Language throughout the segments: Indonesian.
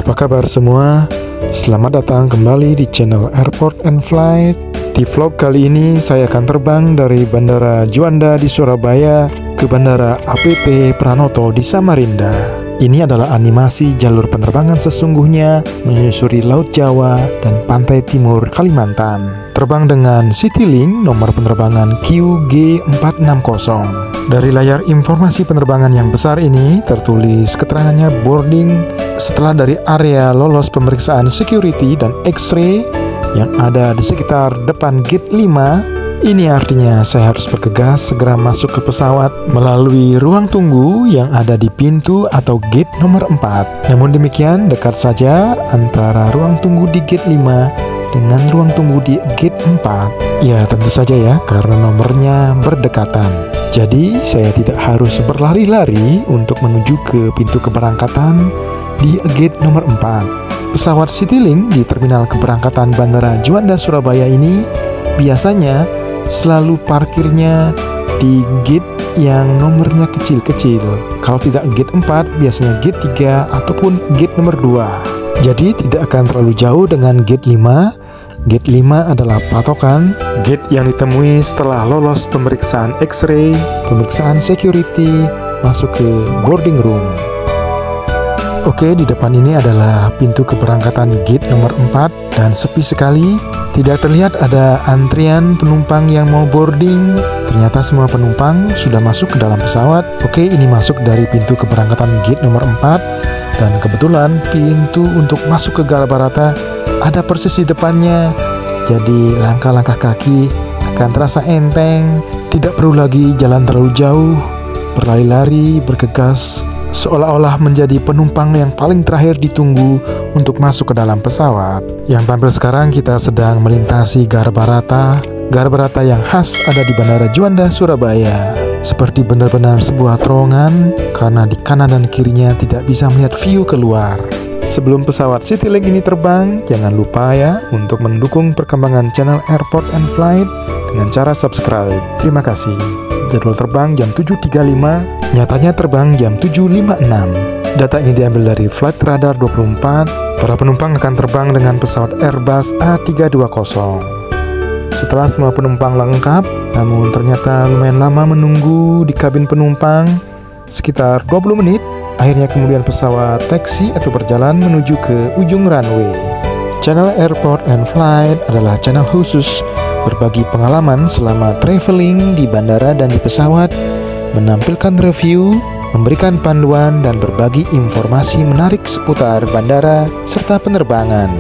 Apa kabar semua? Selamat datang kembali di channel Airport and Flight. Di vlog kali ini saya akan terbang dari Bandara Juanda di Surabaya ke Bandara APT Pranoto di Samarinda. Ini adalah animasi jalur penerbangan sesungguhnya menyusuri Laut Jawa dan pantai timur Kalimantan. Terbang dengan Citylink nomor penerbangan QG460. Dari layar informasi penerbangan yang besar ini tertulis keterangannya boarding setelah dari area lolos pemeriksaan security dan X-ray yang ada di sekitar depan gate 5. Ini artinya saya harus bergegas segera masuk ke pesawat melalui ruang tunggu yang ada di pintu atau gate nomor 4. Namun demikian dekat saja antara ruang tunggu di gate 5 dengan ruang tunggu di gate 4. Ya tentu saja ya, karena nomornya berdekatan. Jadi saya tidak harus berlari-lari untuk menuju ke pintu keberangkatan di gate nomor 4. Pesawat Citylink di terminal keberangkatan Bandara Juanda Surabaya ini biasanya selalu parkirnya di gate yang nomornya kecil-kecil. Kalau tidak gate 4, biasanya gate 3 ataupun gate nomor 2. Jadi tidak akan terlalu jauh dengan gate 5. Gate 5 adalah patokan gate yang ditemui setelah lolos pemeriksaan X-ray, pemeriksaan security, masuk ke boarding room. Oke, di depan ini adalah pintu keberangkatan gate nomor 4 dan sepi sekali. Tidak terlihat ada antrian penumpang yang mau boarding. Ternyata semua penumpang sudah masuk ke dalam pesawat. Oke, ini masuk dari pintu keberangkatan gate nomor 4. Dan kebetulan pintu untuk masuk ke Garabarata ada persis di depannya. Jadi langkah-langkah kaki akan terasa enteng. Tidak perlu lagi jalan terlalu jauh, berlari-lari, bergegas, seolah-olah menjadi penumpang yang paling terakhir ditunggu untuk masuk ke dalam pesawat. Yang tampil sekarang kita sedang melintasi Garabarata. Garabarata yang khas ada di Bandara Juanda Surabaya. Seperti benar-benar sebuah terowongan karena di kanan dan kirinya tidak bisa melihat view keluar. Sebelum pesawat Citylink ini terbang, jangan lupa ya untuk mendukung perkembangan channel Airport and Flight dengan cara subscribe. Terima kasih. Jadwal terbang jam 7.35, nyatanya terbang jam 7.56. Data ini diambil dari Flight Radar 24. Para penumpang akan terbang dengan pesawat Airbus A320. Setelah semua penumpang lengkap, namun ternyata lumayan lama menunggu di kabin penumpang, sekitar 20 menit. Akhirnya kemudian pesawat taksi atau berjalan menuju ke ujung runway. Channel Airport and Flight adalah channel khusus berbagi pengalaman selama traveling di bandara dan di pesawat, menampilkan review, memberikan panduan, dan berbagi informasi menarik seputar bandara serta penerbangan.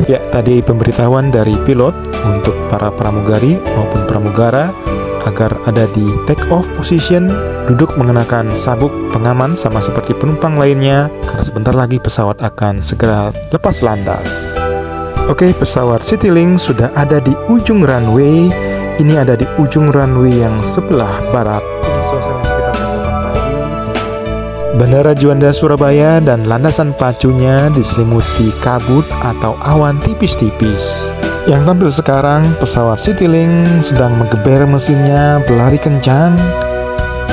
Ya, tadi pemberitahuan dari pilot untuk para pramugari maupun pramugara agar ada di take off position, duduk mengenakan sabuk pengaman sama seperti penumpang lainnya, karena sebentar lagi pesawat akan segera lepas landas. Oke, pesawat Citylink sudah ada di ujung runway. Ini ada di ujung runway yang sebelah barat. Ini suasana sekitar jam 8 pagi. Bandara Juanda Surabaya dan landasan pacunya diselimuti kabut atau awan tipis-tipis. Yang tampil sekarang, pesawat Citylink sedang menggeber mesinnya berlari kencang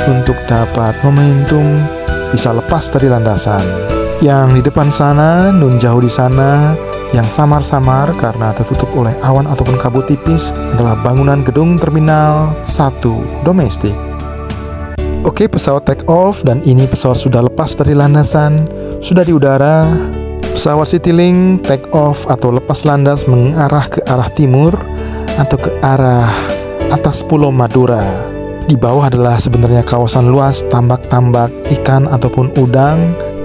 untuk dapat momentum bisa lepas dari landasan. Yang di depan sana, nun jauh di sana, yang samar-samar karena tertutup oleh awan ataupun kabut tipis adalah bangunan gedung Terminal 1 domestik. Oke, pesawat take off dan ini pesawat sudah lepas dari landasan, sudah di udara. Pesawat Citylink take off atau lepas landas mengarah ke arah timur atau ke arah atas Pulau Madura. Di bawah adalah sebenarnya kawasan luas tambak-tambak ikan ataupun udang.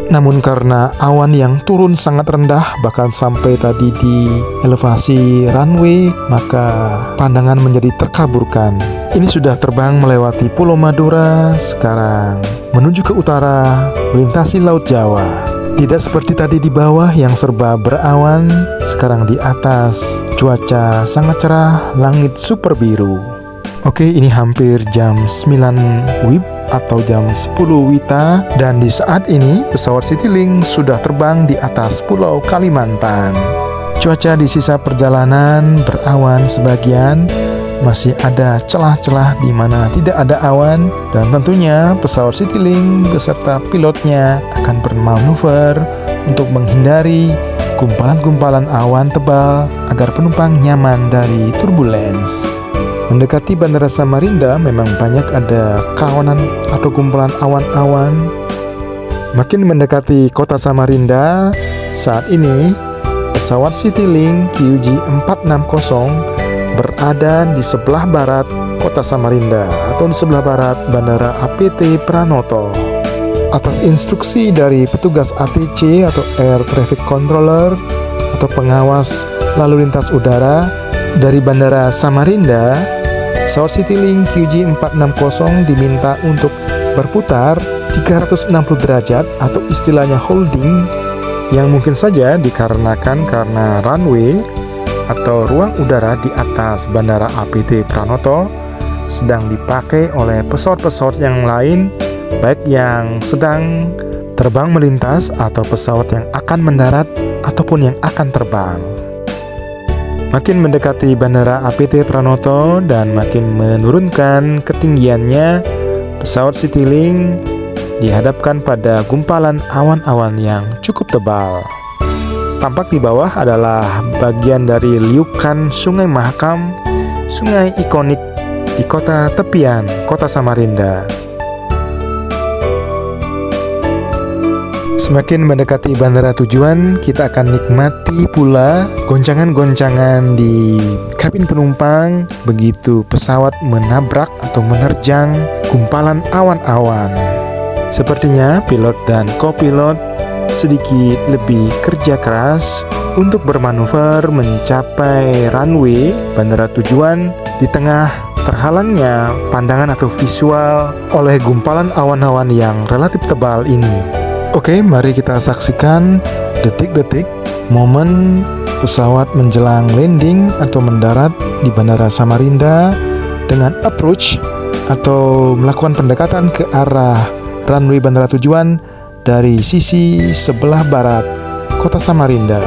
Namun karena awan yang turun sangat rendah, bahkan sampai tadi di elevasi runway, maka pandangan menjadi terkaburkan. Ini sudah terbang melewati Pulau Madura, sekarang menuju ke utara, melintasi Laut Jawa. Tidak seperti tadi di bawah yang serba berawan, sekarang di atas cuaca sangat cerah, langit super biru. Oke, ini hampir jam 9 WIB atau jam 10 WITA, dan di saat ini pesawat Citylink sudah terbang di atas Pulau Kalimantan. Cuaca di sisa perjalanan berawan sebagian, masih ada celah-celah di mana tidak ada awan, dan tentunya pesawat Citylink beserta pilotnya akan bermanuver untuk menghindari gumpalan-gumpalan awan tebal agar penumpang nyaman dari turbulence. Mendekati Bandara Samarinda memang banyak ada kawanan atau gumpalan awan-awan. Makin mendekati kota Samarinda, saat ini pesawat Citylink QJ460 berada di sebelah barat kota Samarinda atau di sebelah barat Bandara APT Pranoto. Atas instruksi dari petugas ATC atau Air Traffic Controller atau pengawas lalu lintas udara dari Bandara Samarinda, pesawat Citylink QJ460 diminta untuk berputar 360 derajat atau istilahnya holding, yang mungkin saja dikarenakan karena runway atau ruang udara di atas Bandara APT Pranoto sedang dipakai oleh pesawat-pesawat yang lain, baik yang sedang terbang melintas atau pesawat yang akan mendarat ataupun yang akan terbang. Makin mendekati Bandara APT Pranoto dan makin menurunkan ketinggiannya, pesawat Citylink dihadapkan pada gumpalan awan-awan yang cukup tebal. Tampak di bawah adalah bagian dari liukan Sungai Mahakam, sungai ikonik di kota tepian kota Samarinda. Semakin mendekati bandara tujuan, kita akan nikmati pula goncangan-goncangan di kabin penumpang begitu pesawat menabrak atau menerjang gumpalan awan-awan. Sepertinya pilot dan kopilot sedikit lebih kerja keras untuk bermanuver mencapai runway bandara tujuan di tengah terhalangnya pandangan atau visual oleh gumpalan awan-awan yang relatif tebal ini. Oke, mari kita saksikan detik-detik momen pesawat menjelang landing atau mendarat di Bandara Samarinda dengan approach atau melakukan pendekatan ke arah runway bandara tujuan dari sisi sebelah barat kota Samarinda.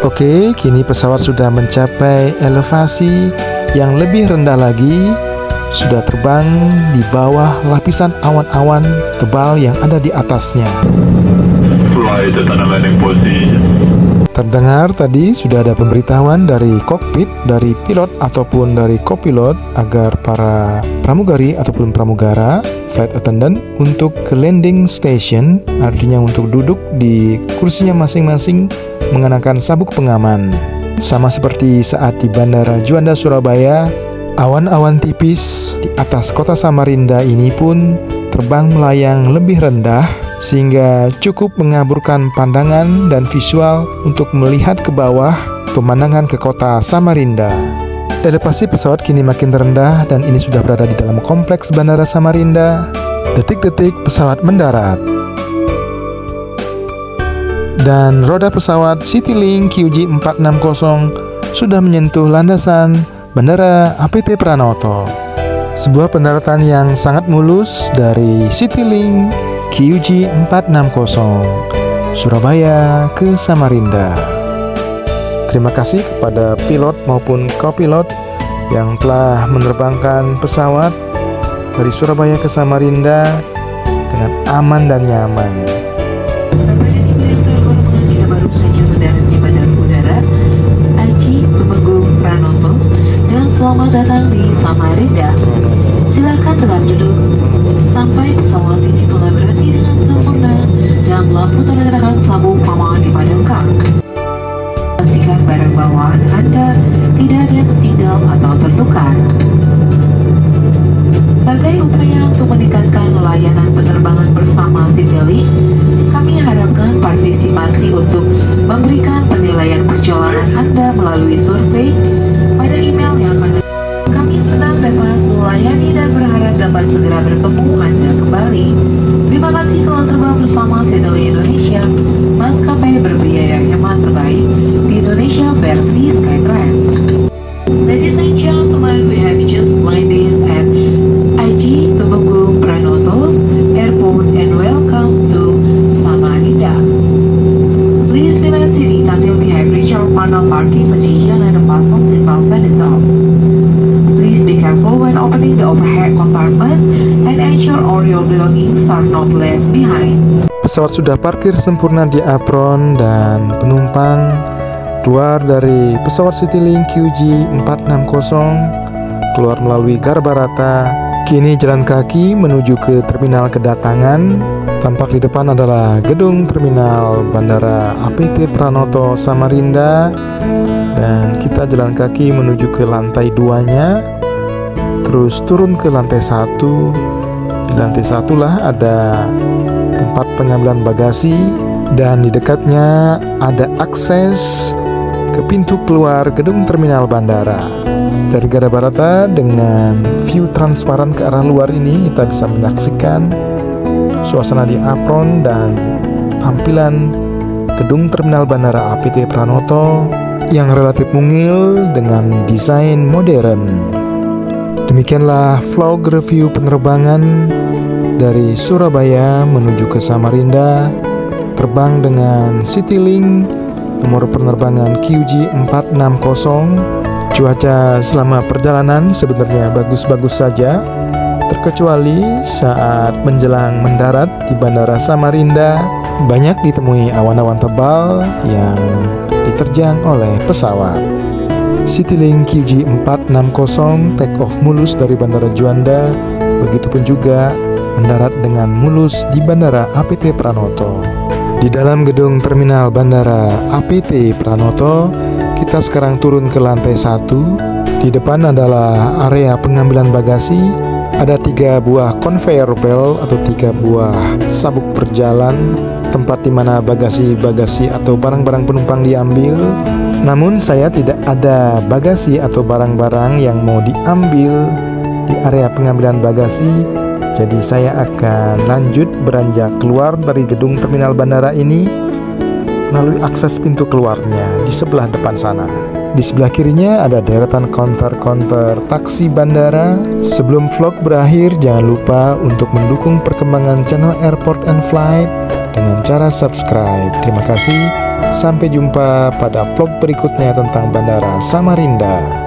Oke, kini pesawat sudah mencapai elevasi yang lebih rendah lagi, sudah terbang di bawah lapisan awan-awan tebal yang ada di atasnya. Terdengar tadi sudah ada pemberitahuan dari kokpit, dari pilot ataupun dari kopilot agar para pramugari ataupun pramugara, flight attendant untuk ke landing station, artinya untuk duduk di kursinya masing-masing mengenakan sabuk pengaman. Sama seperti saat di Bandara Juanda Surabaya, awan-awan tipis di atas kota Samarinda ini pun terbang melayang lebih rendah sehingga cukup mengaburkan pandangan dan visual untuk melihat ke bawah pemandangan ke kota Samarinda. Elevasi pesawat kini makin rendah dan ini sudah berada di dalam kompleks Bandara Samarinda. Detik-detik pesawat mendarat. Dan roda pesawat Citylink QJ460 sudah menyentuh landasan Bandara APT Pranoto. Sebuah pendaratan yang sangat mulus dari Citylink QJ460 Surabaya ke Samarinda. Terima kasih kepada pilot maupun kopilot yang telah menerbangkan pesawat dari Surabaya ke Samarinda dengan aman dan nyaman. Baru saja mendarat di Bandara Udara Aji Tumenggung Pranoto dan selamat datang di Samarinda. Silakan tetap duduk sampai pesawat ini telah berhenti dengan sempurna dan lampu tanda-tanda sabuk pengaman dipadamkan. Pastikan barang bawaan Anda tidak ada yang tertinggal atau tertukar. Sebagai upaya untuk meningkatkan layanan penerbangan bersama Citylink, kami harapkan partisipasi untuk memberikan penilaian perjalanan Anda melalui survei pada email yang akan. Kami senang dapat melayani dan berharap dapat segera bertemu Anda kembali. Terima kasih telah terbang bersama Citylink Indonesia, maskapai berbiaya hemat terbaik di Indonesia versi Skytrax. Ladies and gentlemen, we have just dini hari. Pesawat sudah parkir sempurna di apron dan penumpang keluar dari pesawat Citylink QG460, keluar melalui Garbarata. Kini jalan kaki menuju ke terminal kedatangan. Tampak di depan adalah gedung terminal Bandara APT Pranoto Samarinda, dan kita jalan kaki menuju ke lantai 2-nya, terus turun ke lantai 1. Di lantai 1 lah ada tempat pengambilan bagasi, dan di dekatnya ada akses ke pintu keluar gedung terminal bandara. Dari Garbarata dengan view transparan ke arah luar ini, kita bisa menyaksikan suasana di apron dan tampilan gedung terminal bandara APT Pranoto yang relatif mungil dengan desain modern. Demikianlah vlog review penerbangan dari Surabaya menuju ke Samarinda, terbang dengan Citylink nomor penerbangan QG460. Cuaca selama perjalanan sebenarnya bagus-bagus saja, terkecuali saat menjelang mendarat di Bandara Samarinda banyak ditemui awan-awan tebal yang diterjang oleh pesawat. Citylink QG460 take off mulus dari Bandara Juanda, begitupun juga mendarat dengan mulus di Bandara APT Pranoto. Di dalam gedung terminal Bandara APT Pranoto, kita sekarang turun ke lantai 1. Di depan adalah area pengambilan bagasi. Ada 3 buah conveyor belt atau 3 buah sabuk berjalan, tempat di mana bagasi-bagasi atau barang-barang penumpang diambil. Namun saya tidak ada bagasi atau barang-barang yang mau diambil di area pengambilan bagasi. Jadi saya akan lanjut beranjak keluar dari gedung terminal bandara ini melalui akses pintu keluarnya di sebelah depan sana. Di sebelah kirinya ada deretan counter-counter taksi bandara. Sebelum vlog berakhir, jangan lupa untuk mendukung perkembangan channel Airport and Flight dengan cara subscribe. Terima kasih. Sampai jumpa pada vlog berikutnya tentang Bandara Samarinda.